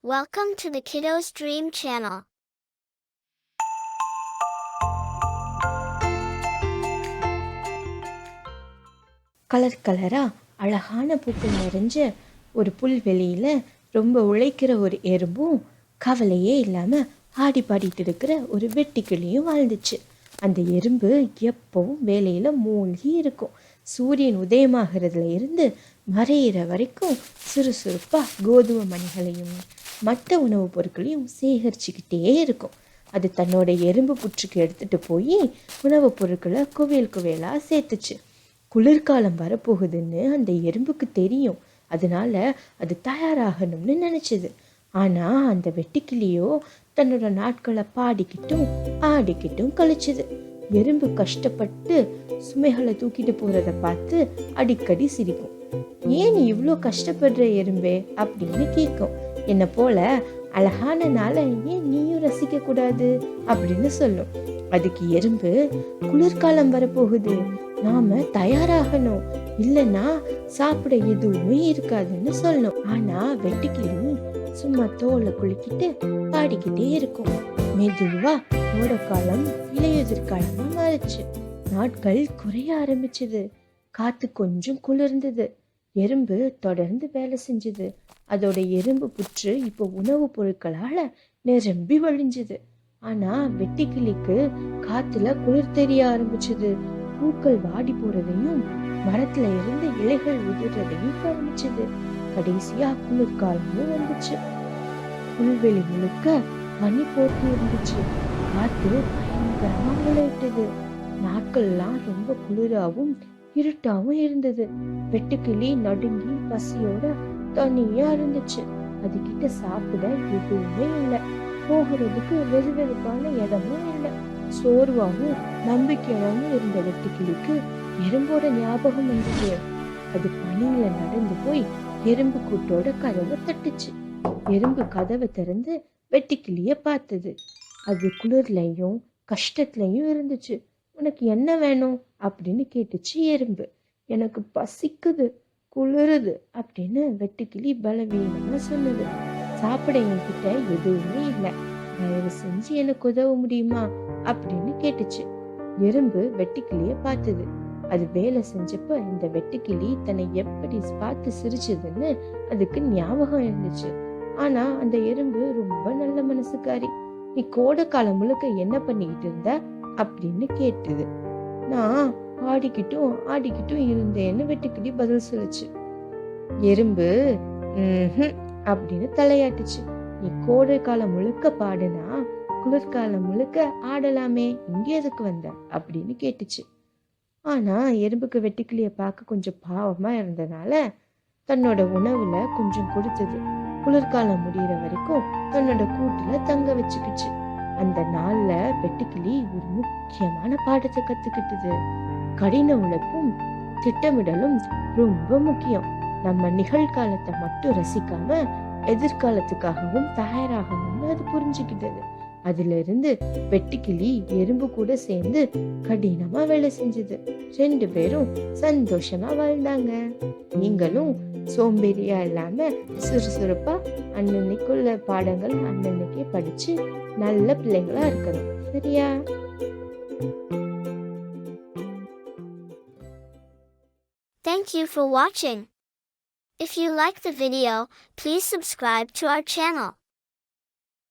Welcome to the Kiddos Dream Channel. Colour கலரா அழகான பூக்கள் நிறைஞ்ச ஒரு புல்வெளியில ரொம்ப உழைக்கிற ஒரு எறும்பும் கவலையே இல்லாம ஆடி பாடிட்டு இருக்கிற ஒரு வெட்டுக்கிளியும் வாழ்ந்துச்சு. அந்த எறும்பு எப்பவும் வேலையில மூழ்கி இருக்கும். சூரியன் உதயமாகிறதுல இருந்து மறையிற வரைக்கும் சுறுசுறுப்பா கோதுமை மணிகளையும் மற்ற உணவுப் பொருட்களையும் சேகரிச்சுக்கிட்டே இருக்கும். அது தன்னோட எறும்பு புற்றுக்கு எடுத்துட்டு போய் உணவுப் பொருட்களை குவியல் குவியலா சேர்த்துச்சு. குளிர்காலம் வரப்போகுதுன்னு அந்த எறும்புக்கு தெரியும். அதனால அது தயாராகணும்னு நினைச்சது. ஆனா அந்த வெட்டுக்கிளியோ தன்னோட நாட்களை பாடிக்கிட்டும் ஆடிக்கிட்டும் கழிச்சது. எறும்பு கஷ்டப்பட்டு சுமைகளை தூக்கிட்டு போறத பார்த்து அடிக்கடி சிரிக்கும். ஏன் நீ இவ்வளோ கஷ்டப்படுற எறும்பே அப்படின்னு கேட்கும். என்ன போல அழகான நாளை ஏன் நீயும் ரசிக்க கூடாது அப்படின்னு சொல்லும். அதுக்கு எறும்பு, குளிர்காலம் வரப்போகுது, நாம தயாராகணும், இல்லைன்னா சாப்பிட எதுவுமே இருக்காதுன்னு சொல்லும். ஆனா வெட்டுக்கிளி சும்மா தோலை குளிக்கிட்டு பாடிக்கிட்டே இருக்கும். மெதுவா கோடைக்காலம் இலையுதிர்காலமா மாறுச்சு. நாட்கள் குறைய ஆரம்பிச்சது. காத்து கொஞ்சம் குளிர்ந்தது. எறும்பு தொடர்ந்து வேலை செஞ்சது. அதோட எறும்பு புற்று இப்போ உணவுப் பொருட்களால நிரம்பி வழிஞ்சது. ஆனா வெட்டுக்கிளிக்கு காத்துல குளிர் தெரிய ஆரம்பிச்சது. பூக்கள் வாடி போறதையும் மரத்துல இருந்து இலைகள் உதிர்றதையும் கவனிச்சது. கடைசியா குளிர்காலமும் வந்துச்சு. புல்வெளி முழுக்க பனி போட்டு இருந்துச்சு. காத்து பயங்கரமா விளையிட்டது. நாட்கள்லாம் ரொம்ப குளிராவும் இருட்டாவும் இருந்தது. வெட்டுக்கிளி நடுங்கி பசியோட தனியா இருந்துச்சு. அது கிட்ட சாப்பிட எதுவுமே இல்லை. போகிறதுக்கு வெறுவெறுப்பான இடமும் இல்லை. சோர்வாவும் நம்பிக்கையாவும் இருந்த வெட்டுக்கிளிக்கு எறும்போட ஞாபகம் வந்தது. அது பனியில நடந்து போய் எறும்பு கூட்டோட கதவை தட்டுச்சு. எறும்பு கதவை திறந்து வெட்டுக்கிளிய பார்த்தது. அது குளிர்லையும் கஷ்டத்துலயும் இருந்துச்சு. உனக்கு என்ன வேணும் அப்படின்னு கேட்டுச்சு எறும்பு. எனக்கு பசிக்குது, குளிருது அப்படின்னு வெட்டுக்கிளி பலவீனமா சொன்னது. சாப்பிட என்கிட்ட எதுவுமே இல்லை, தயவு செஞ்சு எனக்கு உதவ முடியுமா அப்படின்னு கேட்டுச்சு. எறும்பு வெட்டுக்கிளிய பார்த்தது. அது வேலை செஞ்சப்ப இந்த வெட்டுக்கிளி தன்னை எப்படி பார்த்து சிரிச்சதுன்னு அதுக்கு ஞாபகம் இருந்துச்சு. ஆனா அந்த எறும்பு ரொம்ப நல்ல மனசுக்காரி. நீ கோடை காலம் முழுக்க என்ன பண்ணிக்கிட்டு இருந்த அப்படின்னு கேட்டது. நான் ஆடிக்கிட்டும் ஆடிக்கிட்டும் இருந்தேன்னு வெட்டுக்கிளி பதில் சொல்லுச்சு. எறும்பு அப்படின்னு தலையாட்டுச்சு. நீ கோடை காலம் முழுக்க பாடுனா குளிர்காலம் முழுக்க ஆடலாமே, இங்கே எதுக்கு வந்த அப்படின்னு கேட்டுச்சு. ஆனா எறும்புக்கு வெட்டுக்கிளிய பார்க்க கொஞ்சம் பாவமா இருந்தனால தன்னோட உணவுல கொஞ்சம் கொடுத்தது. குளிர்காலம் முடிகிற வரைக்கும் தன்னோட கூட்டுல தங்க வச்சுக்கிச்சு. அந்த நாள்ல வெட்டுக்கிளி ஒரு முக்கியமான பாடத்தை கத்துக்கிட்டது. கடின உழைப்பும் திட்டமிடலும் ரொம்ப முக்கியம். நம்ம நிகழ்காலத்தை மட்டும் ரசிக்காம எதிர்காலத்துக்காகவும் தயாராகணும்னு அது புரிஞ்சுக்கிட்டது. அதுல இருந்து வெட்டுக்கிளி எறும்பு கூட சேர்ந்து கடினமா வேலை செஞ்சது. 2 பேரும் சந்தோஷமா வாழ்ந்தாங்க. நீங்களும் சோம்பேறியா இல்லாம சுறுசுறுப்பா அன்னன்னைக்குள்ள பாடங்கள் அன்னன்னைக்கே படிச்சு நல்ல பிள்ளைங்களா இருக்கணும். சரியா? Thank you for watching. If you like the video, please subscribe to our channel.